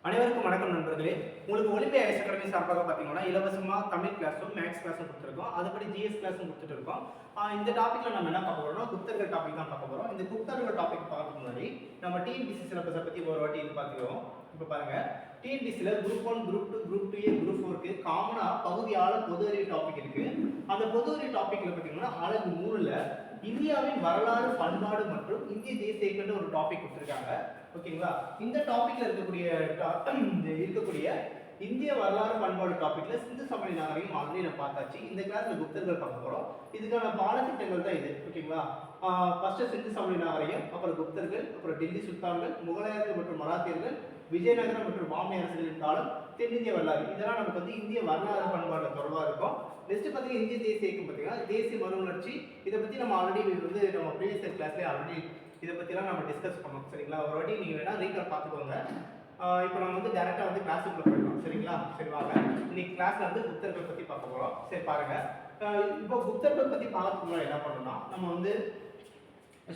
அனைவருக்கும் வணக்கம் நண்பர்களே. உங்களுக்கு ஒலிம்பியா ஐஎஸ் அகாடமி சார்பாக பார்த்தீங்கன்னா இலவசமாக தமிழ் கிளாஸும் மேக்ஸ் கிளாஸும் கொடுத்துருக்கோம். அதுபடி ஜிஎஸ் கிளாஸும் கொடுத்துட்டு இருக்கோம். இந்த டாப்பிக்கில் நம்ம என்ன பார்க்க போகிறோம்னா குப்தர்கள் டாபிக் தான் பார்க்க போகிறோம். இந்த குப்தர்கள் டாபிக் பார்க்க முன்னாடி நம்ம டிஎன்பிசி சிலபஸை பற்றி ஒரு வாட்டி இது பார்த்துக்கிறோம். இப்போ பாருங்கள், டிஎன்பிசியில் group 1, group 2, group 2A, group 4க்கு காமனாக பகுதியால் பொது அறிவு டாபிக் இருக்குது. அந்த பொது அறிவு டாப்பிக்கில் பார்த்தீங்கன்னா அழகு 3ல் இந்தியாவின் வரலாறு, பண்பாடு மற்றும் இந்திய தேசிய இயக்கம்னு ஒரு டாபிக் கொடுத்துருக்காங்க. ஓகேங்களா? இந்த டாபிக்ல இருக்கக்கூடிய இந்திய வரலாறு பண்பாடு டாபிக்ல சிந்து சமவெளி நாகரிகம் ஆல்ரெடி நம்ம பார்த்தாச்சு. இந்த கிளாஸ்ல குப்தர்கள் பார்க்க போறோம். இதுக்கான பாடத்திட்டங்கள் தான் இது. ஓகேங்களா? ஃபர்ஸ்ட் சிந்து சமவெளி நாகரிகம், அப்புறம் குப்தர்கள், அப்புறம் டெல்லி சுல்தான்கள், முகலாயர்கள் மற்றும் மராத்தியர்கள், விஜயநகரம் மற்றும் பாம்பே அரசுகளின் காலம், தென்னிந்திய வரலாறு, இதெல்லாம் நமக்கு வந்து இந்திய வரலாறு பண்பாடு தொடர்பாக இருக்கும். நெக்ஸ்ட் பார்த்தீங்கன்னா இந்திய தேசிய இயக்கம் பார்த்தீங்கன்னா தேசிய மறுமலர்ச்சி, இதை பற்றி நம்ம ஆல்ரெடி வந்து நம்ம ப்ரீவியஸ் கிளாஸ்லேயே ஆல்ரெடி இதை பற்றிலாம் நம்ம டிஸ்கஸ் பண்ணோம். சரிங்களா? ஒரு வாட்டி நீங்கள் வேணால் ரீகால் பார்த்துக்கோங்க. இப்போ நம்ம வந்து டேரெக்டாக வந்து கிளாஸுக்குள்ள போயிடலாம். சரிங்களா? சரி வாங்க, இன்னைக்கு கிளாஸில் வந்து குப்தர்கள் பற்றி பார்க்க போகிறோம். சரி பாருங்கள், இப்போ குப்தர்கள் பற்றி பார்க்கறதுக்கு என்ன பண்ணணும்னா நம்ம வந்து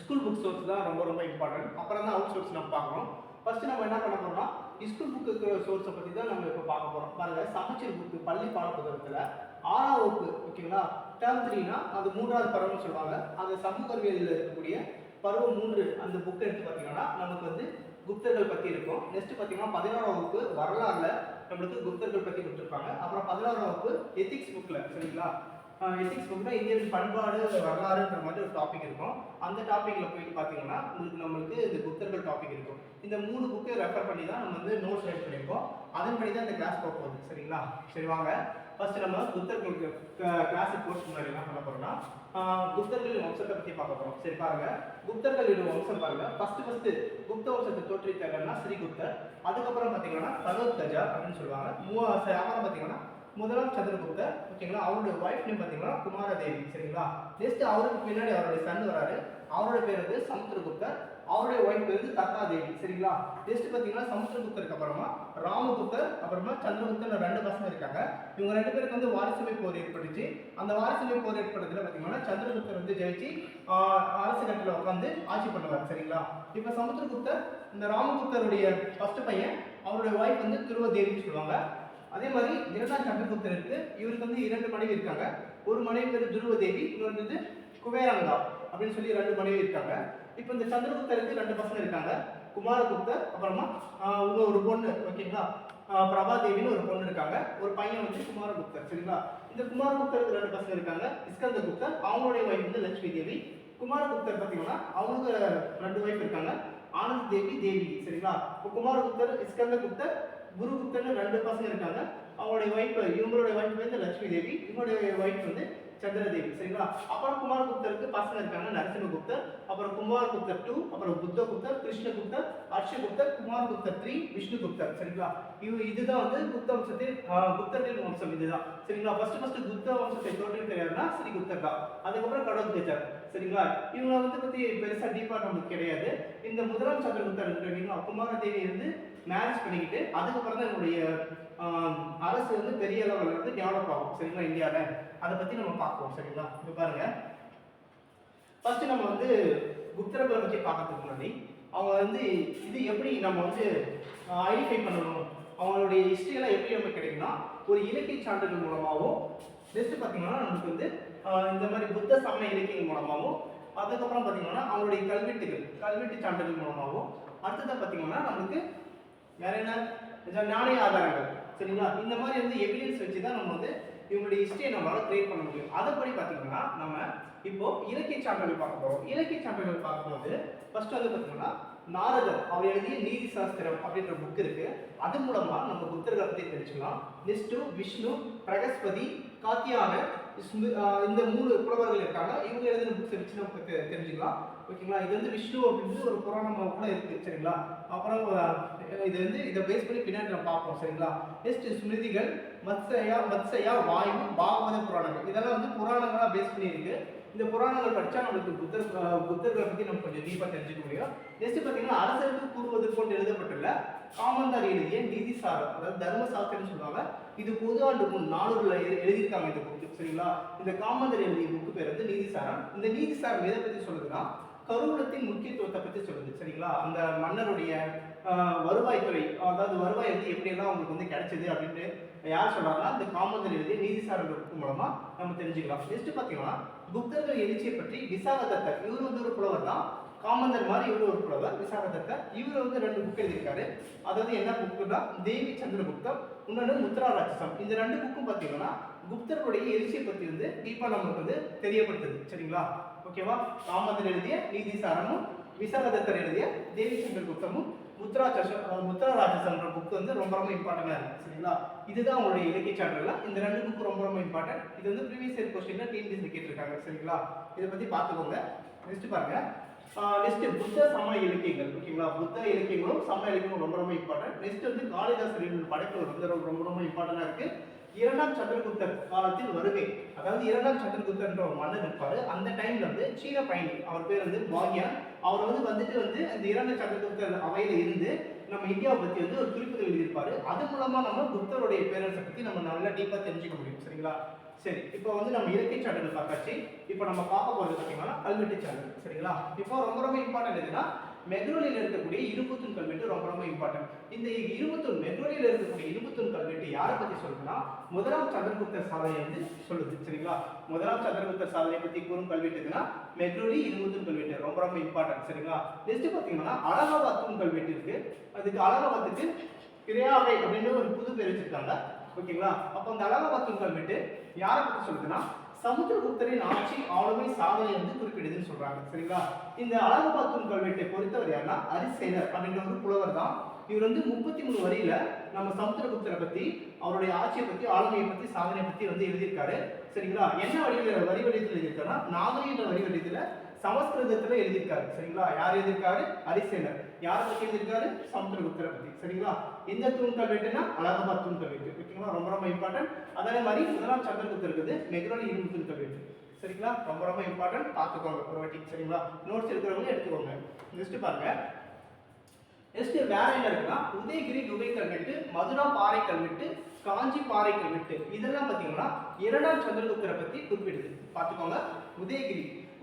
ஸ்கூல் புக் சோர்ஸ் தான் ரொம்ப ரொம்ப இம்பார்ட்டன்ட். அப்புறம் தான் அவுட் சோர்ஸ் நம்ம பார்க்கணும். ஃபர்ஸ்ட் நம்ம என்ன பண்ண போறோம்னா ஸ்கூல் புக்கு சோர்ஸை பற்றி தான் நம்ம இப்போ பார்க்க போகிறோம். பாருங்க, சமச்சீர் புக்கு பள்ளி பாட புத்தகத்தில் 6ஆம் வகுப்பு, ஓகேங்களா, டேர்ம் 3னா அது 3வது பருவம்னு சொல்லுவாங்க. அந்த சமூக அறிவியலில் இருக்கக்கூடிய பருவம் 3 அந்த புக் எடுத்து பார்த்தீங்கன்னா நமக்கு வந்து குப்தர்கள் பற்றி இருக்கும். நெக்ஸ்ட் பார்த்தீங்கன்னா 11ஆம் வகுப்பு வரலாறுல நம்மளுக்கு குப்தர்கள் பற்றி கொடுத்துருப்பாங்க. அப்புறம் 11ஆம் வகுப்பு எத்திக்ஸ் புக்கில், சரிங்களா, எத்திக்ஸ் புக்னா இந்தியன் பண்பாடு வரலாறுன்ற மாதிரி ஒரு டாபிக் இருக்கும். அந்த டாப்பிக்கில் போயிட்டு பார்த்தீங்கன்னா நம்மளுக்கு இந்த குப்தர்கள் டாபிக் இருக்கும். இந்த 3 புக்கை ரெஃபர் பண்ணி தான் நம்ம வந்து நோட்ஸ் ரைட் பண்ணியிருக்கோம். அதன்படி தான் இந்த கிளாஸ் போக போகுது. சரிங்களா? சரி வாங்க, ஃபர்ஸ்ட் நம்ம குப்தர்களுக்கு கிளாஸுக்கு போஸ்ட் முன்னாடி என்ன பண்ண போறோம்னா குப்தர்களின் வம்சத்தை பற்றி பார்க்க போறோம். சரி பாருங்க, குப்தர்களின் வம்சம் பாருங்க. ஃபர்ஸ்ட் குப்த வம்சத்தை தோற்றுவித்தாங்கன்னா ஸ்ரீகுப்தர். அதுக்கப்புறம் பார்த்தீங்கன்னா கனோத்கஜா அப்படின்னு சொல்லுவாங்க. அப்புறம் பார்த்தீங்கன்னா முதலாம் சந்திரகுப்தர், ஓகேங்களா, அவருடைய ஒய்ஃப் நேம் பார்த்தீங்கன்னா குமாரதேவி. சரிங்களா? நெக்ஸ்ட் அவருக்கு பின்னாடி அவருடைய சன் வராரு. அவரோட பேர் வந்து சமுத்திரகுப்தர். அவருடைய ஒய்ஃப் பேர் வந்து தத்தாதேவி. சரிங்களா? நெக்ஸ்ட் பார்த்தீங்கன்னா சமுத்திரகுப்தருக்கு அப்புறமா ராமகுப்தர், அப்புறமா சந்திரகுப்தர் 2 பசங்க இருக்காங்க. இவங்க 2 பேருக்கு வந்து வாரிசுமை போர் ஏற்பட்டுச்சு. அந்த வாரிசுமை போர் ஏற்படுறதுல பார்த்தீங்கன்னா சந்திரகுப்தர் வந்து ஜெயிச்சு அரசு கட்டில உட்காந்து ஆட்சி பண்ணுவார். சரிங்களா? இப்போ சமுத்திரகுப்தர், இந்த ராமகுப்தருடைய ஃபர்ஸ்ட் பையன், அவருடைய ஒய்ஃப் வந்து திருவதேவின்னு சொல்லுவாங்க. அதே மாதிரி 2ஆம் சந்திரகுப்தர் இருக்கு. இவருக்கு வந்து 2 மனைவி இருக்காங்க. ஒரு மனைவி பேர் துருவதேவி, இன்னொரு வந்து குபேரங்கா அப்படின்னு சொல்லி 2 மனைவி இருக்காங்க. இப்போ இந்த சந்திரகுப்தருக்கு 2 பசங்க இருக்காங்க, குமாரகுப்தர், அப்புறமா ஒரு பொண்ணு, ஓகேங்களா, பிரபாதேவின்னு ஒரு பொண்ணு இருக்காங்க. ஒரு பையன் வந்து குமாரகுப்தர். சரிங்களா? இந்த குமாரகுப்தருக்கு 2 பசங்க இருக்காங்க, இஸ்கந்தகுப்தர், அவங்களுடைய ஒய்ஃப் வந்து லட்சுமி தேவி. குமாரகுப்தர் பார்த்தீங்கன்னா அவங்களுக்கு 2 ஒய்ஃப் இருக்காங்க, ஆனந்த் தேவி, தேவி. சரிங்களா? இப்போ குமாரகுப்தர், இஸ்கந்தகுப்தர், குருகுப்தர்னு 2 பசங்க இருக்காங்க. அவங்களுடைய ஒய்ஃப், இவங்களுடைய ஒய்ஃப் வந்து லட்சுமி தேவி, இவங்களுடைய ஒய்ஃப் வந்து சந்திரதேவி. சரிங்களா? அப்புறம் குமாரகுப்தருக்கு பசங்க இருக்காங்க, நரசிம்மகுப்தர், அப்புறம் குமாரகுப்தர் 2, அப்புறம் புத்தகுப்தர், கிருஷ்ணகுப்தர், ஹர்ஷகுப்தர், குமாரகுப்தர் 3, விஷ்ணுகுப்தர். சரிங்களா? இதுதான் வந்து குப்த வம்சத்தின் குப்தர்களின் வம்சம் இதுதான். சரிங்களா? ஃபர்ஸ்ட் குப்த வம்சத்தை தோற்றுவித்தார்னா ஸ்ரீகுப்தர் தான். அதுக்கப்புறம் கடோத்கஜர். சரிங்களா? இவங்க வந்து பத்தி பெருசா டீப்பா நமக்கு கிடையாது. இந்த முதலாம் சந்திரகுப்தர் இருக்கிறீங்களா, குமாரதேவி வந்து மேரேஜ் பண்ணிக்கிட்டு அதுக்கப்புறம் தான் என்னுடைய அரசு வந்து பெரிய லெவலில் வந்து டெவலப் ஆகும். சரிங்களா? இந்தியாவில் அதை பற்றி நம்ம பார்ப்போம். சரிங்களா? இப்போ பாருங்க, ஃபர்ஸ்ட் நம்ம வந்து குப்தர்களை பற்றி பார்க்கறதுக்கு முன்னாடி அவங்க வந்து இது எப்படி நம்ம வந்து ஐடென்டிஃபை பண்ணணும், அவங்களுடைய ஹிஸ்ட்ரியெல்லாம் எப்படி நமக்கு கிடைக்குன்னா ஒரு இலக்கிய சான்றுகள் மூலமாகவும், நெக்ஸ்ட் பார்த்தீங்கன்னா நமக்கு வந்து இந்த மாதிரி புத்த சமய இலக்கியங்கள் மூலமாகவும், அதுக்கப்புறம் பார்த்தீங்கன்னா அவங்களுடைய கல்வெட்டு சான்றுகள் மூலமாகவும், அடுத்ததாக பார்த்தீங்கன்னா நமக்கு வேற என்ன நாணய ஆதாரங்கள். சரிங்களா? இந்த மாதிரி வந்து எவிடன்ஸ் வச்சு தான் நம்ம வந்து இவங்களுடைய ஹிஸ்டரியை நம்மளால கிரியேட் பண்ண முடியும். அதன்படி பார்த்தீங்கன்னா நம்ம இப்போ இலக்கிய சான்றுகள் பார்க்க போறோம். இலக்கிய சான்றுகள் பார்க்கும்போது ஃபர்ஸ்ட் வந்து பார்த்தீங்கன்னா நாரதர் அவர் எழுதிய நீதி சாஸ்திரம் அப்படின்ற புக் இருக்கு. அது மூலமா நம்ம புத்தர்களை பற்றி தெரிஞ்சுக்கலாம். நெக்ஸ்ட் விஷ்ணு, பிரகஸ்பதி, காத்தியாயனர், இந்த 3 புலவர்கள் இருக்காங்க. இவங்க எழுதின புக்ஸ் வச்சு நமக்கு தெரிஞ்சுக்கலாம். ஓகேங்களா? இது வந்து விஷ்ணு அப்படின்னு ஒரு புராணமாக கூட இருக்கு. சரிங்களா? அப்புறம் இது வந்து இதை பேஸ் பண்ணி பின்னாடி நம்ம பார்ப்போம். சரிங்களா? நெக்ஸ்ட் ஸ்மிருதிகள், மத்சயா, வாயு, பாகவத புராணங்கள், இதெல்லாம் வந்து புராணங்களா பேஸ் பண்ணி இருக்கு. இந்த புராணங்கள் படித்தா நம்மளுக்கு புத்தர்களை பற்றி நம்ம கொஞ்சம் டீப்பாக தெரிஞ்சுக்க முடியும். நெக்ஸ்ட் பார்த்தீங்கன்னா அரசருக்கு கூறுவது போன்று எழுதப்பட்டுள்ள காமந்தார் எழுதிய நீதிசாரம், அதாவது தர்மசாஸ்திரம்னு சொல்லுவாங்க. இது பொது ஆண்டு முன் 400ல் எழுதியிருக்காங்க இந்த புக்கு. சரிங்களா? இந்த காமந்தார் எழுதிய புக்கு பேர் வந்து நீதிசாரம். இந்த நீதிசாரம் எதை பற்றி சொல்லுதுன்னா கருவூலத்தின் முக்கியத்துவத்தை பற்றி சொல்லுது. சரிங்களா? அந்த மன்னருடைய வருவாய் வருவாய்த்துறை, அதாவது வருவாய் வந்து எப்படியெல்லாம் உங்களுக்கு வந்து கிடைச்சது அப்படின்ட்டு யார் சொல்றாங்கன்னா இந்த காமந்தர் எழுதிய நீதிசாரன்ற புக் மூலமா நம்ம தெரிஞ்சுக்கலாம். நெக்ஸ்ட் பாத்தீங்கன்னா குப்தர்கள் எழுச்சியை பற்றி விசாகதத்தர், இவர் வந்து ஒரு புலவர் தான். காமந்தர் மாதிரி இவரு ஒரு புலவர் விசாகதத்தர். இவர் வந்து 2 புக் எழுதியிருக்காரு. அதாவது என்ன புக்குன்னா தேவி சந்திரகுப்தம், இன்னொன்று முத்ரா ராட்சசம். இந்த 2 புக்கும் பாத்தீங்கன்னா குப்தர்களுடைய எழுச்சியை பத்தி வந்து டீப்பா நமக்கு வந்து தெரியப்படுத்துது. சரிங்களா? ஓகேவா? காமந்தர் எழுதிய நீதிசாரமும் விசாகதத்தர் எழுதிய தேவி சந்திரகுப்தமும் முத்ரா ராட்சசம்ன்ற புக் வந்து ரொம்ப ரொம்ப இம்பார்ட்டண்டா இருக்கு. சரிங்களா? இதுதான் உங்களுடைய இலக்கிய சான்றுல இந்த 2 புக் ரொம்ப ரொம்ப இம்பார்ட்டன்ட். இது வந்து ப்ரீவியஸ் இயர் क्वेश्चनல டிஎன்பிஎஸ்சி கேட்டிருக்காங்க. சரிங்களா? இத பத்தி பாத்துக்கோங்க. நெக்ஸ்ட் பாருங்க. நெக்ஸ்ட் புத்த சமண இலக்கியங்கள். ஓகேங்களா? புத்த இலக்கியங்களும் சமண இலக்கியங்களும் ரொம்ப ரொம்ப இம்பார்ட்டன்ட். நெக்ஸ்ட் வந்து காளிதாசரின் படைப்புகள் வந்து ரொம்ப ரொம்ப இம்பார்ட்டண்டா இருக்கு. 2ஆம் சந்திரகுப்தர் காலத்தில் வருகை, அதாவது 2ஆம் சந்திரகுப்தர்ன்ற ஒரு மன்னர் இருப்பாரு. அந்த டைம்ல வந்து சீன பயணி, அவர் பேர் வந்து பாக்யான். அவர் வந்து வந்துட்டு வந்து அந்த 2ஆம் சந்திரகுப்தர் அவையில இருந்து நம்ம இந்தியாவை பத்தி வந்து ஒரு குறிப்புகள் எழுதியிருப்பாரு. அது மூலமா நம்ம புத்தருடைய பேரரசை பத்தி நம்ம நல்லா டீப்பா தெரிஞ்சுக்க முடியும். சரிங்களா? சரி, இப்போ வந்து நம்ம இலக்கிய சான்றுகள் பார்த்தாச்சு. இப்போ நம்ம பார்க்க போறது பார்த்தீங்கன்னா கல்வெட்டு சான்று. சரிங்களா? இப்போ ரொம்ப ரொம்ப இம்பார்ட்டன்ட் எதுனா மெக்ரோலியில் இருக்கக்கூடிய இரும்புத்தூண் கல்வெட்டு ரொம்ப ரொம்ப இம்பார்ட்டன்ட். இந்த இரும்புத்தூண் மெக்ரோலியில் இருக்கக்கூடிய இரும்புத்தூண் கல்வெட்டு யாரை பத்தி சொல்லுதுன்னா 1ஆம் சந்திரகுப்தர் சாதனை வந்து சொல்லுது. சரிங்களா? 1ஆம் சந்திரகுப்தர் சாதனை பத்தி கூறும் கல்வெட்டு எதுனா மெக்ரோலி இரும்புத்தூண் கல்வெட்டு ரொம்ப ரொம்ப இம்பார்ட்டன்ட். சரிங்களா? நெக்ஸ்ட் பாத்தீங்கன்னா அலகாபாத் தூண் கல்வெட்டு இருக்கு. அதுக்கு அலகாபாத்துக்கு கிரியாவை அப்படின்னு ஒரு புது பேர் வச்சிருக்காங்க. ஓகேங்களா? அப்ப அந்த அலகாபாத் தூண் கல்வெட்டு யாரை பத்தி சொல்லுதுன்னா சமுத்திரகுப்தரின் ஆட்சி ஆளுமை சாதனை வந்து குறிப்பிடுதுன்னு சொல்றாங்க. சரிங்களா? இந்த அலகாபாத் தூண் கல்வெட்டை பொறுத்தவர் யாருன்னா அரிசேனர் அப்படின்ற ஒரு புலவர் தான். இவர் வந்து 33 வரியில நம்ம சமுத்திரகுப்தரை பத்தி, அவருடைய ஆட்சியை பத்தி, ஆளுமையை பத்தி, சாதனை பத்தி வந்து எழுதியிருக்காரு. சரிங்களா? என்ன வரி வடிவத்தில் எழுதியிருக்காருன்னா நாகரிக வரி வடிவத்துல சமஸ்கிருதத்துல எழுதியிருக்காரு. சரிங்களா? யார் எழுதியிருக்காரு? அரிசேனர். யாரை பத்தி எழுதியிருக்காரு? சமுத்திரகுப்தரை பத்தி. சரிங்களா? இந்த தூண் கல்வெட்டுனா அலகாபாத் தூண் கல்வெட்டு. ஓகேங்களா? ரொம்ப ரொம்ப இம்பார்ட்டன்ட். அதே மாதிரி 1ஆம் சந்திரகுப்தர் இருக்குது மெக்ரோலி இரும்பு தூண் கல்வெட்டு. சரிங்களா? ரொம்ப ரொம்ப இம்பார்ட்டன்ட். பார்த்துக்கோங்க ஒரு வாட்டி. சரிங்களா? நோட்ஸ் எடுக்கிறவங்க எடுத்துக்கோங்க. நெக்ஸ்ட் பாருங்க. நெக்ஸ்ட் வேற என்ன இருக்குன்னா உதயகிரி குகை கல்வெட்டு, மதுரா பாறை கல்வெட்டு, காஞ்சி பாறை கல்வெட்டு, இதெல்லாம் பாத்தீங்கன்னா 2ஆம் சந்திரகுப்தரை பத்தி குறிப்பிடுது. பார்த்துக்கோங்க.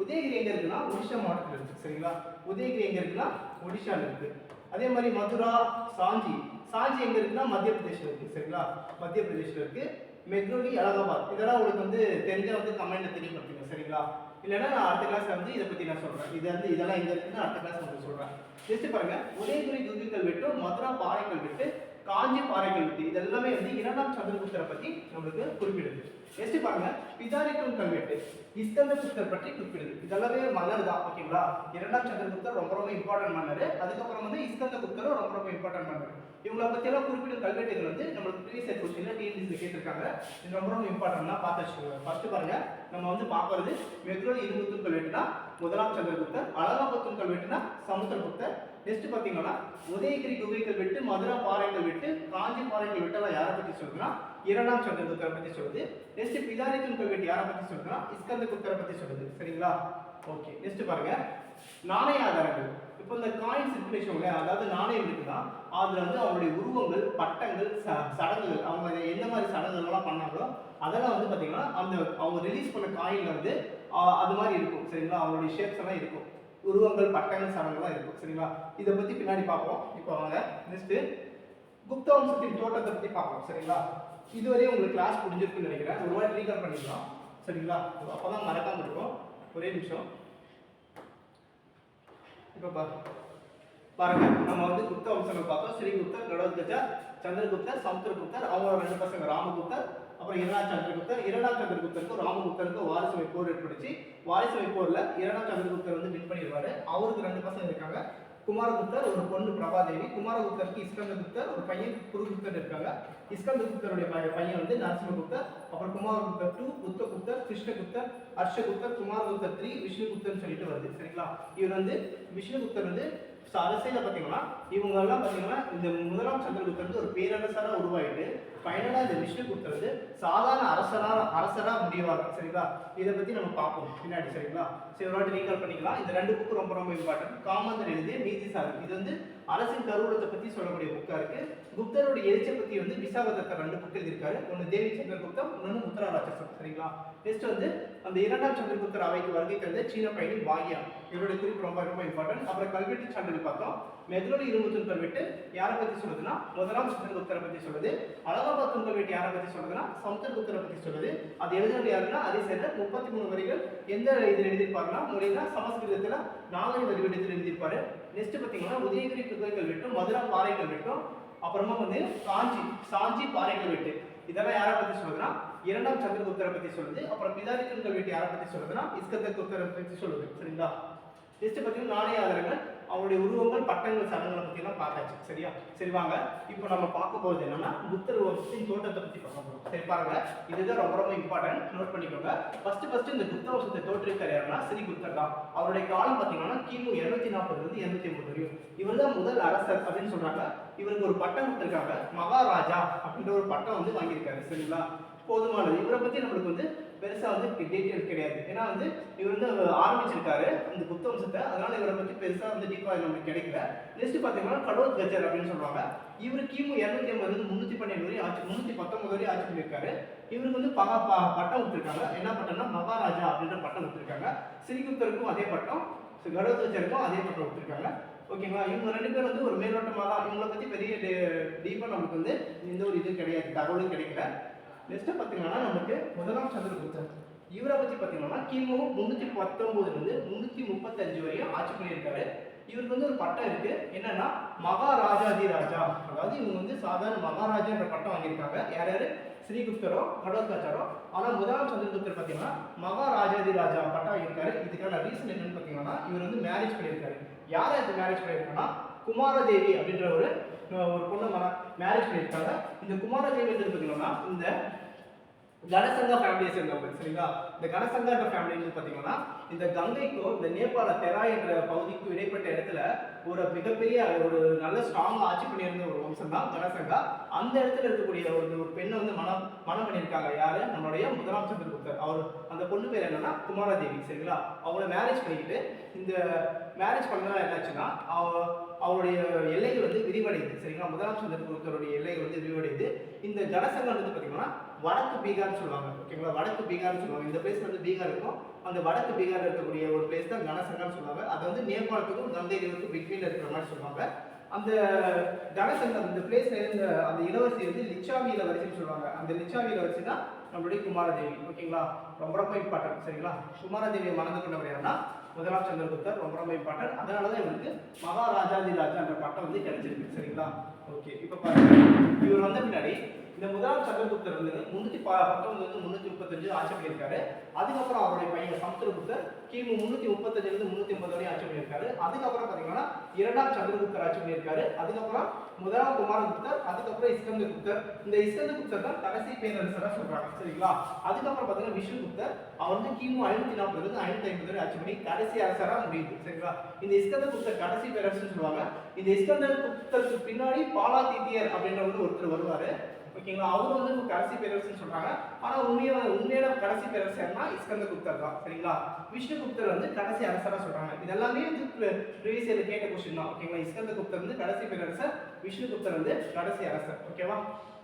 உதயகிரி எங்க இருக்குன்னா ஒடிஷா மாவட்டத்தில் இருக்கு. சரிங்களா? உதயகிரி எங்க இருக்குன்னா ஒடிஷால இருக்கு. அதே மாதிரி மதுரா, சாஞ்சி எங்க இருக்குன்னா மத்திய பிரதேஷ்ல இருக்கு. சரிங்களா? மத்திய பிரதேஷ்ல இருக்கு. மெக்ரோலி, அலகாபாத், இதெல்லாம் உங்களுக்கு வந்து தெரிஞ்சா வந்து கமெண்ட்ல தெரியப்படுத்துங்க. சரிங்களா? இல்லைன்னா நான் அடுத்த கிளாஸ்ல வந்து இதை பத்தி நான் சொல்றேன். இது வந்து இதெல்லாம் எங்க இருக்குன்னு அடுத்த கிளாஸ் உங்களுக்கு சொல்றேன். நெக்ஸ்ட் பாருங்க. உதயகிரி குகை கல்வெட்டு, மதுரா பாறை கல்வெட்டு, காஞ்சி பாறை கல்வெட்டு, இது எல்லாமே வந்து 2ஆம் சந்திரகுப்தரை பத்தி நம்மளுக்கு குறிப்பிடுது. நெக்ஸ்ட் பாருங்க. பிதாரிக்கும் கல்வெட்டு இஸ்கந்தகுப்தர் பற்றி குறிப்பிடுது. இதெல்லாமே மன்னர் தான். ஓகேங்களா? 2ஆம் சந்திரகுப்தர் ரொம்ப ரொம்ப இம்பார்ட்டன்ட் மன்னர். அதுக்கப்புறம் வந்து இஸ்கந்தகுப்தரும் ரொம்ப ரொம்ப இம்பார்ட்டன்ட் மன்னர். இவங்களை பத்தி எல்லாம் குறிப்பிடும் கல்வெட்டுகள் வந்து நம்மளுக்கு ப்ரீவியஸ் இயர் क्वेश्चनல டிஎன்பிஎஸ்சி கேட்டிருக்காங்க. இது ரொம்ப ரொம்ப இம்பார்ட்டன்ட்னா பார்த்து வச்சுக்கோங்க. ஃபர்ஸ்ட் பாருங்க, நம்ம வந்து பார்க்கிறது மெக்ரோலி இரும்புத்தூண் கல்வெட்டுனா 1ஆம் சந்திரகுப்தர், அலகாபாத் தூண் கல்வெட்டுனா சமுத்திரகுப்தர். நெக்ஸ்ட் பாத்தீங்கன்னா உதயகிரி குகை கல்வெட்டு, மதுரா பாறை கல்வெட்டு, காஞ்சி பாறை கல்வெட்டு யாரை பத்தி சொல்லுதுன்னா 2ஆம் சந்திரகுப்தரை பத்தி சொல்லுது. நெக்ஸ்ட் பிதாரிக்கும் கல்வெட்டு யாரை பத்தி சொல்லுதுன்னா இஸ்கந்தகுப்தரை பத்தி சொல்லுது. சரிங்களா? ஓகே. நெக்ஸ்ட் பாருங்க. நாணய ஆதாரங்கள். இப்போ இந்த காயின் சர்க்குலேஷன்ல, அதாவது நாணயம் இருக்குன்னா அதுல வந்து அவங்களுடைய உருவங்கள், பட்டங்கள், சடங்குகள், அவங்க எந்த மாதிரி சடங்குகள்லாம் பண்ணாங்களோ அதெல்லாம் வந்து பாத்தீங்கன்னா அந்த அவங்க ரிலீஸ் பண்ண காயின்ல வந்து அது மாதிரி இருக்கும். சரிங்களா? அவங்களுடைய ஷேப்ஸ் எல்லாம் இருக்கும். உருவங்கள், பட்டங்கள், சடங்குலாம் இருக்கும். சரிங்களா? இதை பத்தி பின்னாடி பார்ப்போம். இப்போ வாங்க நெக்ஸ்ட் குப்த வம்சத்தின் தோட்டத்தை பத்தி பார்ப்போம். சரிங்களா? இதுவரையும் உங்களுக்கு கிளாஸ் புரிஞ்சிருக்குன்னு நினைக்கிறேன். ஒரு வாட்டி ரீகால் பண்ணிக்கலாம். சரிங்களா? அப்பதான் மறக்காம இருக்கும். ஒரே நிமிஷம். இப்போ பாருங்க, நம்ம வந்து குப்த வம்சங்கள் பார்த்தோம். ஸ்ரீகுப்தர், கடோத்கஜர், சந்திரகுப்தர், சமுத்திரகுப்தர், அவங்க 2 பசங்க ராமகுப்தர், அப்புறம் 2ஆம் சந்திரகுப்தர். 2ஆம் சந்திரகுப்தருக்கும் ராமகுப்தருக்கும் வாரிசுமை போர் ஏற்பட்டுச்சு. வாரிசுமை போர்ல 2ஆம் சந்திரகுப்தர் வந்து வின் பண்ணிடுவாரு. அவருக்கு 2 பசங்க இருக்காங்க. குமாரகுப்தர், ஒரு பொண்ணு பிரபாதேவி. குமாரகுப்தருக்கு இஸ்கந்தகுப்தர், ஒரு பையன் குருகுப்தர் இருக்காங்க. இஸ்கந்தகுப்தருடைய பையன் வந்து நரசிம்மகுப்தர். அப்புறம் குமாரகுப்தர் 2, புத்தகுப்தர், கிருஷ்ணகுப்தர், ஹர்ஷகுப்தர், குமாரகுப்தர் 3, விஷ்ணுகுப்தர்னு சொல்லிட்டு வருது. சரிங்களா? இவர் வந்து விஷ்ணுகுப்தர் வந்து அரசியல பாத்தீங்கன்னா இவங்க எல்லாம் பாத்தீங்கன்னா இந்த 1ஆம் சந்திரகுப்தர் ஒரு பேரரசரா உருவாயிட்டு ஃபைனலா இந்த விஷ்ணுகுப்தர் வந்து சாதாரண அரசரா முடிவாங்க. சரிங்களா? இதை பத்தி நம்ம பார்ப்போம் பின்னாடி. சரிங்களா? சரி, ஒரு வாட்டி ரீகால் பண்ணிக்கலாம். இந்த 2 புக் ரொம்ப ரொம்ப இம்பார்ட்டன்ட். காமந்தர் எழுதிய நீதிசாரம், இது வந்து அரசின் கருவூலத்தை பத்தி சொல்லக்கூடிய புக்கா இருக்கு. குப்தருடைய எழுச்சியை பத்தி வந்து விசாகதத்தர் 2 புக் எழுதியிருக்காரு. ஒன்னு தேவி சந்திரகுப்தம், இன்னொன்னு முத்ரா ராட்சசம். சரிங்களா? நெக்ஸ்ட் வந்து அந்த 2ஆம் சந்திரகுப்தர் அவைக்கு வருகை தந்த சீன பயணி வாகியா, இவருடைய குறிப்பு ரொம்ப ரொம்ப இம்பார்ட்டன்ட். அப்புறம் கல்வெட்டு சான்றிதழ் பார்த்தோம். மெதுரோடு இரும்பு தூண் கல்வெட்டு யாரை பத்தி சொல்லுதுன்னா 1ஆம் சந்திரகுப்தரை பத்தி சொல்லுது. அலகாபாத் தூண் கல்வெட்டு யாரை பத்தி சொல்லுதுன்னா சமுத்திரகுப்தரை பத்தி சொல்லுது. அது எழுதினது யாருன்னா அரிசேனர். 33 வரிகள் எந்த இதில் எழுதியிருப்பாருன்னா மொழினா சமஸ்கிருதத்துல நாகரிக வடிவத்தில் எழுதியிருப்பாரு. நெக்ஸ்ட் பாத்தீங்கன்னா உதயகிரி குகை கல்வெட்டும் மதுரா பாறை கல்வெட்டும், அப்புறமா வந்து சாஞ்சி பாறை கல்வெட்டு, இதெல்லாம் யாரை பத்தி சொல்லுதுன்னா 2ஆம் சந்திரகுப்தரை பத்தி சொல்லுது. அப்புறம் பிதாரிக்கன் கல்வெட்டு யாரை பத்தி சொல்லுதுன்னா இஸ்கந்தர் பத்தி சொல்லுது. சரிங்களா? நெக்ஸ்ட் பாத்தீங்கன்னா நாணய ஆதாரங்கள், அவருடைய உருவங்கள், பட்டங்கள், சடங்குகளை பத்தி எல்லாம் பார்த்தாச்சு. சரியா? சரி வாங்க இப்போ நம்ம பார்க்க போறது என்னன்னா புத்தர் வம்சத்தின் தோற்றத்தை பத்தி பார்க்க போறோம். சரி பாருங்க, இதுதான் ரொம்ப ரொம்ப இம்பார்ட்டன்ட், நோட் பண்ணிக்கோங்க. ஃபர்ஸ்ட் இந்த புத்த வம்சத்தை தோற்றுவித்தார் யாருன்னா ஸ்ரீகுப்தர் தான். அவருடைய காலம் பாத்தீங்கன்னா கிமு 240 இருந்து 280 வரையும். இவர் தான் முதல் அரசர் அப்படின்னு சொல்றாங்க. இவருக்கு ஒரு பட்டம் கொடுத்திருக்காங்க, மகாராஜா அப்படின்ற ஒரு பட்டம் வந்து வாங்கியிருக்காரு. சரிங்களா? போதுமானது. இவரை பத்தி நம்மளுக்கு வந்து பெருசா வந்து டீடைல்ஸ் கிடையாது. ஏன்னா வந்து இவர் வந்து ஆரம்பிச்சிருக்காரு இந்த புத்த வம்சத்தை, அதனால இவரை பத்தி பெருசா வந்து டீப்பா நமக்கு கிடைக்கல. நெக்ஸ்ட் பாத்தீங்கன்னா கடோத் கஜர் அப்படின்னு சொல்றாங்க. இவர் கிமு 280 இருந்து 312 வரை ஆட்சி 319 வரை ஆட்சி பண்ணியிருக்காரு. இவருக்கு வந்து பட்டம் கொடுத்திருக்காங்க. என்ன பட்டம்னா மகாராஜா அப்படின்ற பட்டம் கொடுத்திருக்காங்க. ஸ்ரீகுப்தருக்கும் அதே பட்டம், கடோத் கஜருக்கும் அதே பட்டம் கொடுத்திருக்காங்க. ஓகேங்களா? இவங்க 2 பேர் வந்து ஒரு மேலோட்டமா தான், இவங்களை பத்தி பெரிய டீப்பா நமக்கு வந்து எந்த ஒரு இது கிடையாது, தகவலும் கிடைக்கல. நெக்ஸ்ட் பாத்தீங்கன்னா நமக்கு 1ஆம் சந்திரகுப்தர், இவரை பத்தி பாத்தீங்கன்னா கிமு 319 இருந்து 335 வரையும் ஆட்சி பண்ணியிருக்காரு. இவருக்கு வந்து ஒரு பட்டம் இருக்கு, என்னன்னா மகாராஜாதி ராஜா. அதாவது இவங்க வந்து சாதாரண மகாராஜா என்ற பட்டம் வாங்கியிருக்காங்க. யாரு? ஸ்ரீகுப்தரோ கடோத்கஜரோ. ஆனா 1ஆம் சந்திரகுப்தர் பாத்தீங்கன்னா மகாராஜாதி ராஜா பட்டம் வாங்கியிருக்காரு. இதுக்கான ரீசன் என்னன்னு பாத்தீங்கன்னா இவர் வந்து மேரேஜ் பண்ணியிருக்காரு. யாரை இது மேரேஜ் பண்ணியிருக்காருன்னா குமாரதேவி அப்படின்ற ஒரு பொண்ணு மேரேஜ் பண்ணியிருக்காங்க. இந்த குமாரதேவி வந்து பாத்தீங்கன்னா இந்த கனசங்கா ஃபேமிலியை சேர்ந்தவங்க. சரிங்களா? இந்த கனசங்கான்ற ஃபேமிலி வந்து பாத்தீங்கன்னா இந்த கங்கைக்கும் இந்த நேபாள தெராய் என்ற பகுதிக்கும் இடைப்பட்ட இடத்துல ஒரு மிகப்பெரிய ஒரு நல்ல ஸ்ட்ராங் ஆட்சி பண்ணியிருந்த ஒரு வம்சம் தான் கனசங்கா. அந்த இடத்துல இருக்கக்கூடிய ஒரு பெண்ணை வந்து மனம் பண்ணியிருக்காங்க. யாரு? நம்மளுடைய 1ஆம் சந்திரகுப்தர். அவர் அந்த பொண்ணு பேர் என்னன்னா குமாரதேவி. சரிங்களா? அவங்கள மேரேஜ் பண்ணிக்கிட்டு இந்த மேரேஜ் பண்ணதால என்னாச்சுன்னா அவருடைய எல்லைகள் வந்து விரிவடையுது. சரிங்களா? 1ஆம் சந்திரகுப்தருடைய எல்லைகள் வந்து விரிவடையுது. இந்த ஜனசங்கம் வந்து பாத்தீங்கன்னா வடக்கு பீகார்னு சொல்லுவாங்க. ஓகேங்களா? வடக்கு பீகார்னு சொல்லுவாங்க. இந்த பிளேஸ் வந்து பீகார் இருக்கும். அந்த வடக்கு பீகார்ல இருக்கக்கூடிய ஒரு பிளேஸ் தான் கனசங்கான்னு சொல்லுவாங்க. அது வந்து நேபாளத்துக்கும் கங்கை ரிவருக்கும் பிட்வீன்ல இருக்கிற மாதிரி சொல்லுவாங்க. அந்த கனசங்கம் இந்த பிளேஸ்ல இருந்த அந்த இளவரசி வந்து லிச்சாவி இளவரசின்னு சொல்லுவாங்க. அந்த லிச்சாவி இளவரசி தான் நம்மளுடைய குமாரதேவி. ஓகேங்களா? ரொம்ப ரொம்ப இம்பார்ட்டன்ட். சரிங்களா? குமாரதேவியை மணந்து கொண்டவர் யாருன்னா 1ஆம் சந்திரகுப்தர். ரொம்ப ரொம்ப இம்பார்ட்டன்ட். அதனாலதான் இவருக்கு மகாராஜாதி ராஜா என்ற பட்டம் வந்து கிடைச்சிருக்கு. சரிங்களா? ஓகே, இப்ப பாருங்க, இவர் வந்த பின்னாடி இந்த 1ஆம் சந்திரகுப்தர் வந்து 319 இருந்து 335 ஆட்சி பண்ணியிருக்காரு. அதுக்கப்புறம் அவருடைய பையன் சமுத்திரகுப்தர் கிமு 335 இருந்து 380 வரை ஆட்சி பண்ணியிருக்காரு. அதுக்கப்புறம் பாத்தீங்கன்னா 2ஆம் சந்திரகுப்தர் ஆட்சி பண்ணியிருக்காரு. அதுக்கப்புறம் 1ஆம் குமாரகுப்தர், அதுக்கப்புறம் இஸ்கந்தகுப்தர். இந்த இஸ்கந்தகுப்தர் தான் கடைசி பேரரசரா சொல்றாங்க. சரிங்களா? அதுக்கப்புறம் பாத்தீங்கன்னா விஷ்ணுகுப்தர், அவர் வந்து கிமு 540 இருந்து 550 வரை ஆட்சி பண்ணி கடைசி அரசரா முடியுது. சரிங்களா? இந்த இஸ்கந்தகுப்தர் கடைசி பேரரசர்னு சொல்லுவாங்க. இந்த இஸ்கந்தகுப்தருக்கு பின்னாடி பாலாதித்யர் அப்படின்ற ஒருத்தர் வருவாரு. ஓகேங்களா? அவர் வந்து கடைசி பேரரசுன்னு சொல்றாங்க. ஆனா உண்மையான கடைசி பேரரசு யாருன்னா இஸ்கந்தகுப்தர் தான். சரிங்களா? விஷ்ணுகுப்தர் வந்து கடைசி அரசரா சொல்றாங்க. இதெல்லாமே வந்து ப்ரீவியஸ் இயர்ல கேட்ட क्वेश्चन தான். ஓகேங்களா? இஸ்கந்தகுப்தர் வந்து கடைசி பேரரசர், விஷ்ணுகுப்தர் வந்து கடைசி அரசர். ஓகேவா?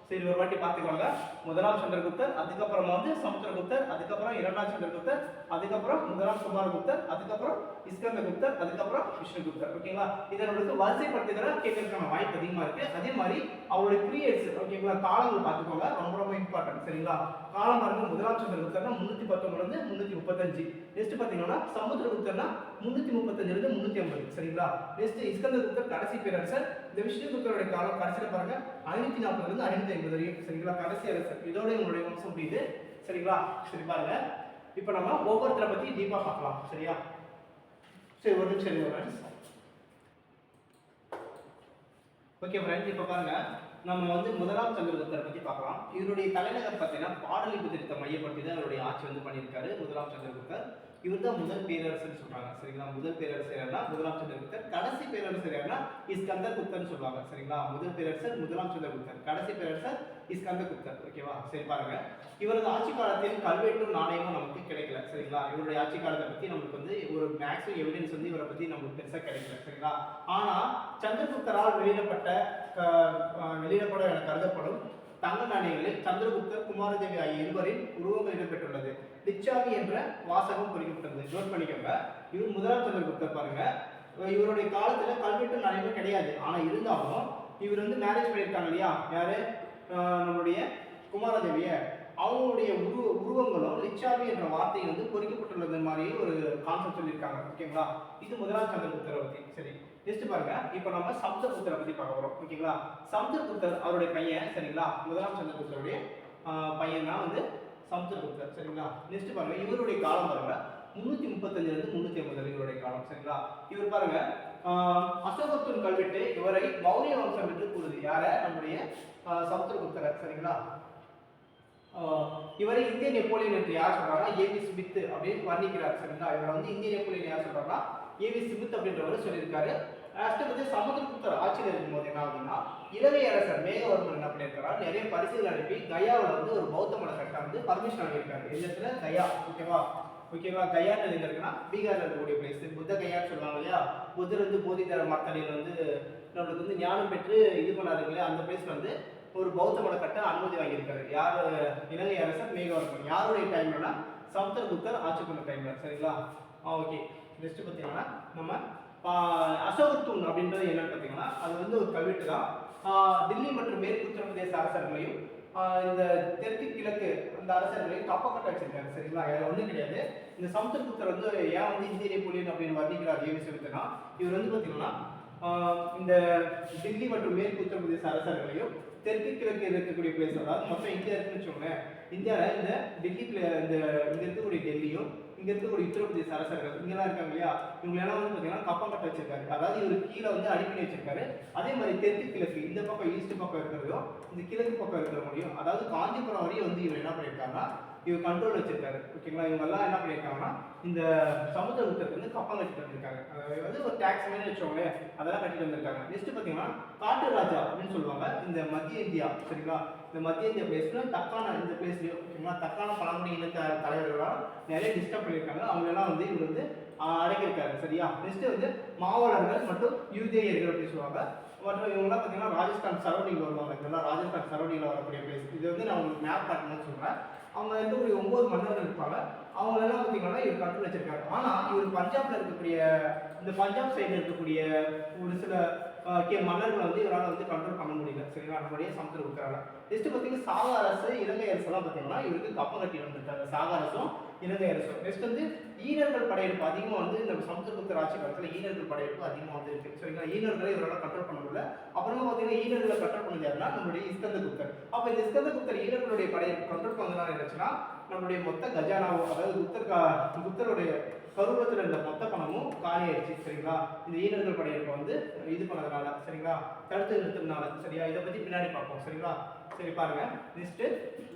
சரி, ஒரு வாட்டி பாத்துக்கோங்க. 1ஆம் சந்திரகுப்தர், அதுக்கப்புறம் வந்து சமுத்திரகுப்தர், அதுக்கப்புறம் 2ஆம் சந்திரகுப்தர், அதுக்கப்புறம் 1ஆம் குமாரகுப்தர், அதுக்கப்புறம் இஸ்கந்தகுப்தர், அதுக்கப்புறம் விஷ்ணுகுப்தர். ஓகேங்களா? இதை நம்மளுக்கு வரிசைப்படுத்துகிற கேட்கறதுக்கான வாய்ப்பு அதிகமா இருக்கு. அதே மாதிரி அவருடைய பீரியட்ஸ், ஓகேங்களா, காலங்கள் பாத்துக்கோங்க, ரொம்ப ரொம்ப இம்பார்ட்டன்ட். சரிங்களா? காலம் பாருங்க, 1ஆம் சந்திரகுப்தர்னா 319 இருந்து 335. நெக்ஸ்ட் பாத்தீங்கன்னா சமுத்திரகுப்தர்னா 335 இருந்து 350. சரிங்களா? நெக்ஸ்ட் இஸ்கந்தகுப்தர் கடைசி பேரரசர். இந்த விஷ்ணுகுப்தருடைய காலம் கடைசியில பாருங்க 540 இருந்து 550 வரையும். சரிங்களா? கடைசி அரசர். இதோட உங்களுடைய வம்சம் முடியுது. சரிங்களா? சரி பாருங்க, இப்போ நம்ம ஒவ்வொருத்தரை பத்தி டீப்பா பார்க்கலாம். சரியா? சரி, ஒரு நிமிஷம் இருங்க ஃப்ரெண்ட்ஸ். ஓகே ஃப்ரெண்ட்ஸ், இப்போ பாருங்க, நம்ம வந்து 1ஆம் சந்திரகுப்தரை பத்தி பார்க்கலாம். இவருடைய தலைநகர் பார்த்தீங்கன்னா பாடலிபுத்திரத்தை மையப்படுத்தி தான் இவருடைய ஆட்சி வந்து பண்ணியிருக்காரு 1ஆம் சந்திரகுப்தர். இவர் தான் முதல் பேரரசர்னு சொல்றாங்க சரிங்களா. முதல் பேரரசர் யாருன்னா முதலாம் சந்திரகுப்தர். கடைசி பேரரசர் யாருன்னா இஸ்கந்தர்குப்தர்னு சொல்லுவாங்க சரிங்களா. முதல் பேரரசர் முதலாம் சந்திரகுப்தர், கடைசி பேரரசர் இஸ்கந்தர்குப்தர். ஓகேவா, சரி பாருங்க. இவரது ஆட்சி காலத்தில் கல்வெட்டும் நாணயமும் நமக்கு கிடைக்கல சரிங்களா. இவருடைய ஆட்சி காலத்தை பத்தி நமக்கு வந்து ஒரு மேக்ஸிமம் எவிடன்ஸ் வந்து இவரை பத்தி நமக்கு பெருசா கிடைக்கல சரிங்களா. ஆனா சந்திரகுப்தரால் வெளியிடப்பட என கருதப்படும் தங்க நாணயங்களில் சந்திரகுப்தர், குமாரதேவி ஆகிய இருவரின் உருவங்கள் இடம்பெற்றுள்ளது. லிச்சாவி என்ற வாசகம் குறிக்கப்பட்டது. நோட் பண்ணிக்கோங்க. இவர் முதலாம் சந்திரகுப்தர் பாருங்க. இவருடைய காலத்துல கல்வெட்டு நாணயமே கிடையாது. ஆனா இருந்தாலும் இவர் வந்து மேரேஜ் பண்ணியிருக்காங்க இல்லையா, யாரு, நம்மளுடைய குமாரதேவிய, அவங்களுடைய உருவங்களும் லிச்சாவி என்ற வார்த்தை வந்து பொறிக்கப்பட்டுள்ளது மாதிரி ஒரு கான்செப்ட் சொல்லியிருக்காங்க. ஓகேங்களா, இது முதலாம் சந்திரகுப்தரை பத்தி. சரி, நெக்ஸ்ட் பாருங்க. இப்போ நம்ம சமுத்திரகுப்தரை பத்தி பார்க்க போறோம். ஓகேங்களா, சமுத்திரகுப்தர் அவருடைய பையன் சரிங்களா. முதலாம் சந்திரகுப்தருடைய பையன் தான் வந்து சமுத்திரகுப்தர் சரிங்களா. நெக்ஸ்ட் பாருங்க, இவருடைய காலம் பாருங்க 335 இருந்து 350 இவருடைய காலம் சரிங்களா. இவர் பாருங்க அசோகத்தின் கல்வெட்டு இவரை மௌரிய வம்சம் என்று கூறுது. யார, நம்முடைய சமுத்திரகுப்தரை சரிங்களா. இவரை இந்திய நெப்போலியன் என்று யார் சொல்றாங்கன்னா ஏவி ஸ்மித் அப்படின்னு வர்ணிக்கிறார் சரிங்களா. இவரை வந்து இந்திய நெப்போலியன் யார் சொல்றாங்கன்னா ஏவி ஸ்மித் அப்படின்றவர் சொல்லியிருக்காரு. அடுத்து சமுத்திரகுப்தர் ஆட்சியில் இருக்கும்போது என்ன ஆகுதுன்னா இலங்கை அரசர் மேகவர்மன் என்ன பண்ணியிருக்காரு, நிறைய பரிசுகள் அனுப்பி கயாவில் வந்து ஒரு பௌத்த மலை கட்ட வந்து பர்மிஷன் வாங்கியிருக்காரு. இடத்துல கயா. ஓகேவா, கயான்னு எங்க இருக்குன்னா பீகார்ல இருக்கக்கூடிய பிளேஸ். புத்த கயான்னு சொல்லுவாங்க இல்லையா. புத்தர் வந்து போதிதர மரத்தடியில் வந்து நம்மளுக்கு வந்து ஞானம் பெற்று இது பண்ணாரு இல்லையா, அந்த பிளேஸ்ல வந்து ஒரு பௌத்த மலை கட்ட அனுமதி வாங்கியிருக்காரு. யார், இலங்கை அரசர் மேகவர்மன். யாருடைய டைம்லனா சமுத்திரகுப்தர் ஆட்சி பண்ண டைம்ல சரிங்களா. ஓகே, நெக்ஸ்ட் பார்த்தீங்கன்னா நம்ம அசோகத்தூன் அப்படின்றது என்னன்னு பார்த்தீங்கன்னா அது வந்து ஒரு கல்வெட்டு தான். தில்லி மற்றும் மேற்கு உத்தரப்பிரதேச அரசர்களையும் இந்த தெற்கு கிழக்கு அந்த அரசர்களையும் கப்பக்கட்ட வச்சிருக்காரு சரிங்களா. அதில் ஒன்றும் கிடையாது. இந்த சமுத்திரகுப்தர் வந்து ஏன் வந்து இந்திய நெப்போலியன் அப்படின்னு வர்ணிக்கிறார் ஏவி சொல்லிட்டுனா, இவர் வந்து பார்த்தீங்கன்னா இந்த தில்லி மற்றும் மேற்கு உத்தரப்பிரதேச அரசர்களையும் தெற்கு கிழக்கு இருக்கக்கூடிய பிளேஸ், அதாவது மொத்தம் இந்தியா இருக்குன்னு வச்சுக்கோங்களேன். இந்தியாவில் இந்த டெல்லி இந்த இங்க இருக்கக்கூடிய டெல்லியும் இங்க இருக்கக்கூடிய உத்தரப்பிரதேச அரசர்கள் இங்கெல்லாம் இருக்காங்க இல்லையா, இவங்க எல்லாம் வந்து பார்த்தீங்கன்னா கப்பம் கட்ட வச்சிருக்காரு. அதாவது இவர் கீழே வந்து அடிப்படை வச்சிருக்காரு. அதே மாதிரி தெற்கு கிழக்கு இந்த பக்கம் ஈஸ்ட் பக்கம் இருக்கிறதையும் இந்த கிழக்கு பக்கம் இருக்கிற முடியும், அதாவது காஞ்சிபுரம் வரையும் வந்து இவர் என்ன பண்ணியிருக்காருன்னா இவர் கண்ட்ரோல் வச்சிருக்காரு. ஓகேங்களா, இவங்க எல்லாம் என்ன பண்ணியிருக்காங்கன்னா இந்த சமுத்திரகுப்தருக்கு வந்து கப்பம் கட்டிட்டு வந்திருக்காங்க. அது வந்து ஒரு டாக்ஸ் மாதிரி வச்சவங்களே அதெல்லாம் கட்டிட்டு வந்திருக்காங்க. நெக்ஸ்ட் பார்த்தீங்கன்னா காட்டு ராஜா அப்படின்னு சொல்லுவாங்க இந்த மத்திய இந்தியா சரிங்களா. இந்த மத்திய இந்தியா பிளேஸ்ல தக்கான இந்த பிளேஸ்லயும் ஓகேங்களா தக்கான பழங்குடி இன தலைவர்களால் நிறைய டிஸ்டர்ப் பண்ணியிருக்காங்க. அவங்க எல்லாம் வந்து இவர் வந்து அடக்கியிருக்காரு சரியா. நெக்ஸ்ட் வந்து மாவளர்கள் மற்றும் யூதேயர்கள் அப்படின்னு சொல்லுவாங்க. மற்றும் இவங்கெல்லாம் பார்த்தீங்கன்னா ராஜஸ்தான் சரௌண்டிங்கில் வருவாங்க. இதெல்லாம் ராஜஸ்தான் சரௌண்டிங்கில் வரக்கூடிய பிளேஸ். இது வந்து நான் உங்களுக்கு மேப் காட்டணும்னு சொல்கிறேன். அவங்க இருக்கக்கூடிய 9 மன்னர்கள் இருப்பாங்க. அவங்க எல்லாம் பார்த்தீங்கன்னா இவர் கண்ட்ரோல் வச்சிருக்காரு. ஆனால் இவர் பஞ்சாப்ல இருக்கக்கூடிய இந்த பஞ்சாப் சைடில் இருக்கக்கூடிய ஒரு சில மன்னர்களை வந்து இவரால் வந்து கண்ட்ரோல் பண்ண முடியல சரிங்களா, நம்மளுடைய சமுத்திரகுப்தரால. நெக்ஸ்ட் பார்த்தீங்கன்னா சாக அரசு, இலங்கை அரசுலாம் பார்த்தீங்கன்னா இவருக்கு கப்பம் கட்டி வந்திருக்காங்க. சாக அரசும் இலங்கை அரசும். நெக்ஸ்ட் வந்து ஈனர்கள் படையெடுப்பு அதிகமாக வந்து இந்த சமுத்திரகுப்தர் ஆட்சி காலத்தில் ஈனர்கள் படையெடுப்பு அதிகமாக வந்து இருக்கு சரிங்களா. ஈனர்களை இவரால் கண்ட்ரோல் பண்ண முடியல. அப்புறமா பார்த்தீங்கன்னா ஈனர்களை கண்ட்ரோல் பண்ணது யாருன்னா நம்மளுடைய இஸ்கந்தகுப்தர். அப்போ இந்த இஸ்கந்தகுப்தர் ஈனர்களுடைய படையெடுப்பு கண்ட்ரோல் பண்ணதுனால இருந்துச்சுன்னா நம்மளுடைய மொத்த கஜானாவும், அதாவது புத்தருடைய கருவத்தில் இருந்த மொத்த பணமும் காலி ஆயிடுச்சு சரிங்களா. இந்த ஈனர்கள் படையெடுப்பை வந்து இது பண்ணதுனால சரிங்களா, தடுத்து நிறுத்தினால சரியா. இதை பற்றி பின்னாடி பார்ப்போம் சரிங்களா. சரி பாருங்க, நெக்ஸ்ட்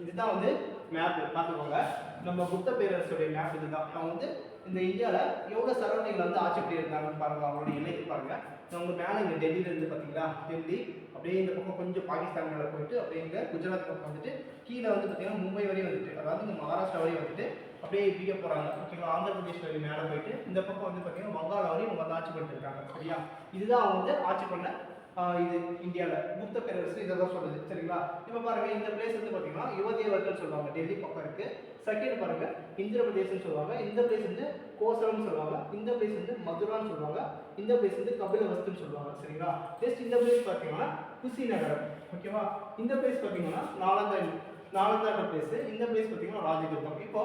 இதுதான் வந்து மேப் பார்த்துக்கோங்க. நம்ம புத்த பேரரசுடைய மேப் இதுதான். அவங்க வந்து இந்த இந்தியாவில் எவ்வளோ சரௌண்டிங்கில் வந்து ஆட்சி பண்ணி இருந்தாங்கன்னு பாருங்க. அவங்களுடைய எல்லைக்கு பாருங்க. அவங்க மேலே இங்கே டெல்லியிலேருந்து பார்த்தீங்களா, டெல்லி அப்படியே இந்த பக்கம் கொஞ்சம் பாகிஸ்தான் மேலே போயிட்டு அப்படியே இங்கே குஜராத் பக்கம் வந்துட்டு கீழே வந்து பார்த்தீங்கன்னா மும்பை வரையும் வந்துட்டு, அதாவது இந்த மகாராஷ்டிரா வரையும் வந்துட்டு அப்படியே பிக போகிறாங்க. ஓகேங்களா, ஆந்திர பிரதேஷ் வரையும் மேலே போயிட்டு இந்த பக்கம் வந்து பார்த்தீங்கன்னா வங்காள வரையும் அவங்க வந்து ஆட்சி பண்ணிட்டு இருக்காங்க சரியா. இதுதான் அவங்க வந்து ஆட்சி பண்ண இது இந்தியாவில் புத்த பேரரசு இதை தான் சொல்லுது சரிங்களா. இப்போ பாருங்க, இந்த பிளேஸ் வந்து பார்த்தீங்கன்னா யுவதேவர்கள் சொல்லுவாங்க, டெல்லி பக்கம் இருக்கு. செகண்ட் பாருங்க இந்திர பிரதேசம் சொல்லுவாங்க. இந்த பிளேஸ் வந்து கோசலம்னு சொல்லுவாங்க. இந்த பிளேஸ் வந்து மதுரான்னு சொல்லுவாங்க. இந்த பிளேஸ் வந்து கபிலவஸ்துன்னு சொல்லுவாங்க சரிங்களா. நெக்ஸ்ட் இந்த பிளேஸ் பார்த்தீங்கன்னா குஷிநகரம். ஓகேவா, இந்த பிளேஸ் பார்த்தீங்கன்னா நாலந்தாண்ட பிளேஸ். இந்த பிளேஸ் பார்த்தீங்கன்னா ராஜகிருத்தம். இப்போ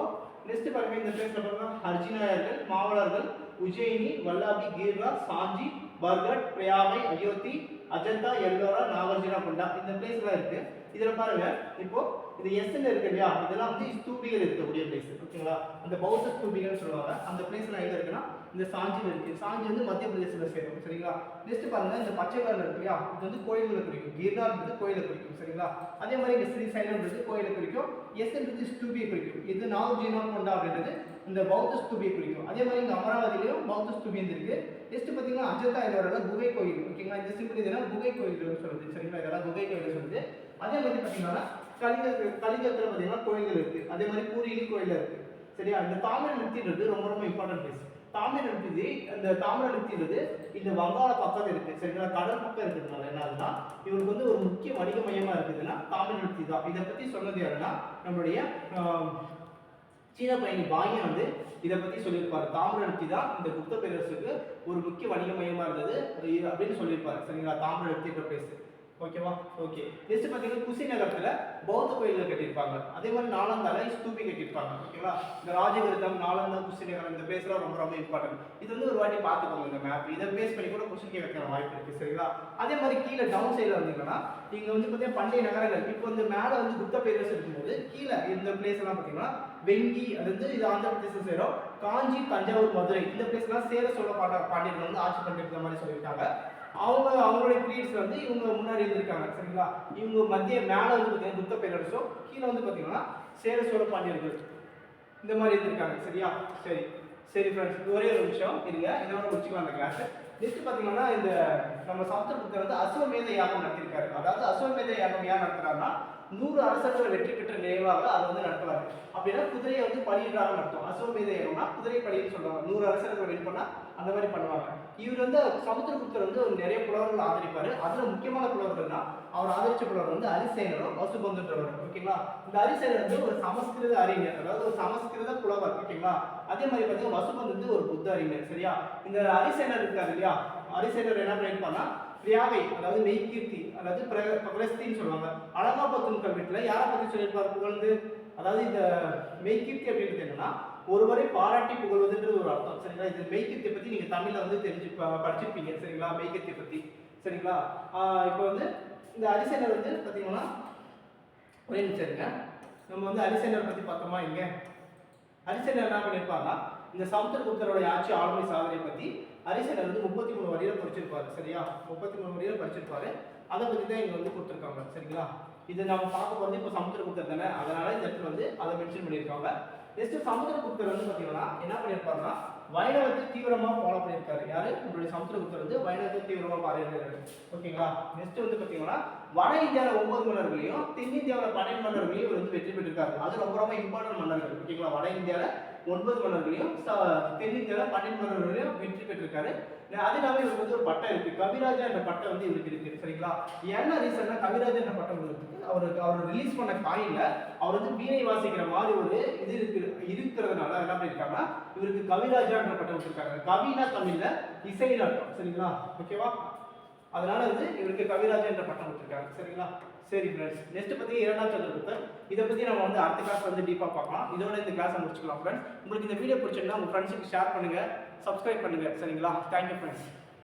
நெக்ஸ்ட் பாருங்க, இந்த பிளேஸ்ல பாருங்க ஹர்ஜினாயர்கள், மாவளர்கள், உஜ்ஜயினி, வல்லாபி, கீர்ரா, சாஞ்சி, பர்கட், பிரயாகை, அயோத்தி, அஜந்தா, எல்லோரா, நாகார்ஜுனா கொண்டா இந்த பிளேஸ்லாம் இருக்கு. இதுல பாருங்க, இப்போ இது எஸ்ல இருக்கு இல்லையா, இதெல்லாம் வந்து ஸ்தூபிகள் இருக்கக்கூடிய பிளேஸ். ஓகேங்களா, அந்த பௌத்த ஸ்தூபிகள்னு சொல்லுவாங்க. அந்த பிளேஸ்லாம் எங்க இருக்குன்னா இந்த சாஞ்சியில் இருக்கு. சாஞ்சி வந்து மத்திய பிரதேசத்தில் சேரும். சரிங்களா? நெக்ஸ்ட் பாருங்க, இந்த பச்சை கலர் இருக்கு இல்லையா, இது வந்து கோயில்களை குறிக்கும். கிர்னார்ன்றது கோயிலை குறிக்கும். சரிங்களா? அதே மாதிரி இங்க ஸ்ரீசைலம்ன்றது கோயிலை குறிக்கும். எஸ்ன்றது ஸ்தூபியை குறிக்கும். இது நாகர்ஜுனா கொண்டா அப்படின்றது இந்த பௌத்த ஸ்தூபியை குறிக்கும். அதே மாதிரி இங்க அமராவதியிலையும் பௌத்த ஸ்தூபி இருக்கு. நெக்ஸ்ட் பார்த்தீங்கன்னா அஜந்தா எல்லோரோட குகை கோயில். ஓகேங்களா? இந்த சிம்பிள் இதெல்லாம் குகை கோயில் சொல்லுது. சரிங்களா? இதெல்லாம் குகை கோயில் சொல்லுது. அதே மாதிரி பார்த்தீங்கன்னா கலிங்கத்தில் பார்த்தீங்கன்னா கோயில்கள் இருக்கு. அதே மாதிரி பூரியிலும் கோயில் இருக்கு. சரியா? இந்த தாமிரலிப்தின்றது ரொம்ப ரொம்ப இம்பார்ட்டன்ட் பிளேஸ். தாமிரலிப்தி, இந்த தாமிரலிப்தின்றது இந்த வங்காள பக்கம் இருக்கு. சரிங்களா? கடல் பக்கம் இருக்கிறதுனால என்ன ஆகுதுன்னா இவருக்கு வந்து ஒரு முக்கிய வணிக மையமா இருக்குதுன்னா தாமிரலிப்தி தான். இதை பத்தி சொன்னது யாருன்னா நம்மளுடைய சீன பயணி பாயன் வந்து இதை பத்தி சொல்லியிருப்பாரு. தாமிரலிப்தி தான் இந்த குப்த பேரரசுக்கு ஒரு முக்கிய வணிக மையமா இருந்தது அப்படின்னு சொல்லியிருப்பாரு. சரிங்களா? தாமிரலிப்தின்ற பிளேஸ். ஓகேவா? ஓகே. நெக்ஸ்ட் பார்த்தீங்கன்னா குஷிநகரத்தில் பௌத்த கோயில்கள் கட்டியிருப்பாங்க. அதே மாதிரி நாலந்தால ஸ்தூபி கட்டியிருப்பாங்க. ஓகேவா? இந்த ராஜகிருதம், நாலந்தா, குஷிநகரம் இந்த பிளேஸ்லாம் ரொம்ப ரொம்ப இம்பார்ட்டன்ட். இது வந்து ஒரு வாட்டி பார்த்துக்கோங்க இந்த மேப். இதை பேஸ் பண்ணி கூட கொஸ்டின் கேட்கற வாய்ப்பு இருக்கு. சரிங்களா? அதே மாதிரி கீழே டவுன் சைடில் வந்தீங்கன்னா இங்கே வந்து பார்த்தீங்கன்னா பண்டைய நகரங்கள். இப்போ வந்து மேலே வந்து குப்த பேரரசு இருக்கும்போது கீழே இந்த பிளேஸ் எல்லாம் பார்த்தீங்கன்னா வெங்கி, அது வந்து இது ஆந்திர பிரதேசம் சேரும். காஞ்சி, தஞ்சாவூர், மதுரை இந்த பிளேஸ்லாம் சேர சோழ பாண்டியர்கள் வந்து ஆட்சி பண்ணிருக்கிற மாதிரி சொல்லியிருக்காங்க. அவங்களுடைய பீரியட்ஸ்ல வந்து இவங்க முன்னாடி இருந்திருக்காங்க. சரிங்களா? இவங்க மத்திய மேல வந்து பார்த்தீங்கன்னா குப்த பேரரசும் கீழே வந்து பார்த்தீங்கன்னா சேர சோழ பாண்டியர்கள் இந்த மாதிரி இருந்திருக்காங்க. சரியா? சரி சரி ஃப்ரெண்ட்ஸ், ஒரே ஒரு நிமிஷம் இருங்க, இதோட முடிச்சுக்கலாம் அந்த கிளாஸ். நெக்ஸ்ட் பார்த்தீங்கன்னா இந்த நம்ம சமுத்திரகுப்தர் வந்து அஸ்வமேத யாகம் நடத்திருக்காரு. அதாவது அஸ்வமேத யாகம் யார் நடத்துறாருன்னா 100 அரசர்கள் வெற்றி பெற்ற நினைவாக அதை வந்து நடத்துவாரு. அப்படின்னா குதிரையை வந்து பலியிடாக நடத்தும். அஸ்வமேத யாகம்னா குதிரை பலின்னு சொல்லுவாங்க. 100 அரசர்கள் வெற்றி பண்ணா அந்த மாதிரி பண்ணுவாங்க. இவர் வந்து சமுத்திரகுப்தர் வந்து ஒரு நிறைய புலவர்கள் ஆதரிப்பாரு. அதுல முக்கியமான புலவர்கள்னா அவர் ஆதரிச்ச புலவர் வந்து அரிசேனரும் வசுபந்துன்றவர். ஓகேங்களா? இந்த அரிசேனர் வந்து ஒரு சமஸ்கிருத அறிஞர், அதாவது ஒரு சமஸ்கிருத புலவர். ஓகேங்களா? அதே மாதிரி பார்த்தீங்கன்னா வசுபந்த் வந்து ஒரு புத்த அறிஞர். சரியா? இந்த அரிசேனர் இருக்காரு இல்லையா, அரிசேனர் என்ன பண்ணிருப்பாங்கன்னா பிரியாவை, அதாவது மெய்கீர்த்தி, அதாவது பிரகஸ்தின்னு சொல்லுவாங்க. அலகாபாத் கல்வெட்டுல யாரை பத்தி சொல்லியிருப்பாரு புகழ்ந்து? அதாவது இந்த மெய்கீர்த்தி அப்படின்றது என்னன்னா ஒருவரை பாராட்டி புகழ்வதுன்றது ஒரு அர்த்தம். சரிங்களா? இது மெய்கீர்த்தியை பத்தி நீங்க தமிழ்ல வந்து படிச்சிருப்பீங்க. சரிங்களா? மெய்கீர்த்தியை பத்தி. சரிங்களா? இப்போ வந்து இந்த அரிசேனர் வந்து பாத்தீங்கன்னா ஒரே நிமிஷம் இருங்க, நம்ம வந்து அரிசேனர் பத்தி பார்த்தோமா? இங்க அரிசேனர் என்ன பண்ணிருப்பாங்கன்னா இந்த சமுத்திரகுப்தரோட ஆட்சி ஆளுமை சாதனை பத்தி அரிசேனர் வந்து 33 வரியில படிச்சிருப்பாரு. சரியா? 33 வரியில படிச்சிருப்பாரு. அதை பத்தி தான் இங்க வந்து கொடுத்துருக்காங்க. சரிங்களா? இது நம்ம பார்க்க போறது இப்போ சமுத்திரகுப்தர் தானே, அதனால இந்த இடத்துல வந்து அதை மென்ஷன் பண்ணியிருக்காங்க. நெக்ஸ்ட் சமுத்திரகுப்தர் வந்து பாத்தீங்கன்னா என்ன பண்ணியிருப்பாருன்னா வைணவத்தை தீவிரமா ஃபாலோ பண்ணியிருக்காரு. யாரு? நம்மளுடைய சமுத்திரகுப்தர் வந்து வைணவத்தை தீவிரமா பாருங்க. ஓகேங்களா? நெக்ஸ்ட் வந்து பாத்தீங்கன்னா வட இந்தியாவில் 9 மன்னர்களையும் தென்னிந்தியாவில் 12 மன்னர்களையும் இவர் வந்து வெற்றி பெற்றிருக்காரு. அது ரொம்ப ரொம்ப இம்பார்ட்டன்ட் மன்னர்கள். ஓகேங்களா? வட இந்தியாவில் 9 மன்னர்களையும் தென்னிந்தியாவில் 12 மன்னர்களையும் வெற்றி பெற்றிருக்காரு. அது இல்லாமல் இவருக்கு வந்து ஒரு பட்டம் இருக்கு, கவிராஜா என்ற பட்டம் வந்து இவருக்கு இருக்கு. சரிங்களா? என்ன ரீசன்னா கவிராஜா என்ற பட்டம் இருக்கு, அவர் ரிலீஸ் பண்ண காயின்ல அவர் வந்து வீணை வாசிக்கிற மாதிரி ஒரு இது இருக்கிறதுனால என்ன பண்ணிருக்காங்கன்னா இவருக்கு கவிராஜா என்ற பட்டம் வச்சிருக்காங்க. கவினா தமிழ்ல இசைன்னு அர்த்தம். சரிங்களா? ஓகேவா? அதனால வந்து இவருக்கு கவிராஜா என்ற பட்டம் கொடுத்துருக்காங்க. சரிங்களா? சரி ஃப்ரெண்ட்ஸ், நெக்ஸ்ட் பத்தி 2ஆம் சந்திரகுப்தர், இதை பத்தி நம்ம வந்து அடுத்த கிளாஸ் வந்து டீப்பா பார்க்கலாம். இதோட இந்த கிளாஸை முடிச்சுக்கலாம் ஃப்ரெண்ட்ஸ். உங்களுக்கு இந்த வீடியோ பிடிச்சிருந்தா உங்க ஃப்ரெண்ட்ஸுக்கு ஷேர் பண்ணுங்க, சப்ஸ்கிரைப் பண்ணுங்க. சரிங்களா? Thank you friends.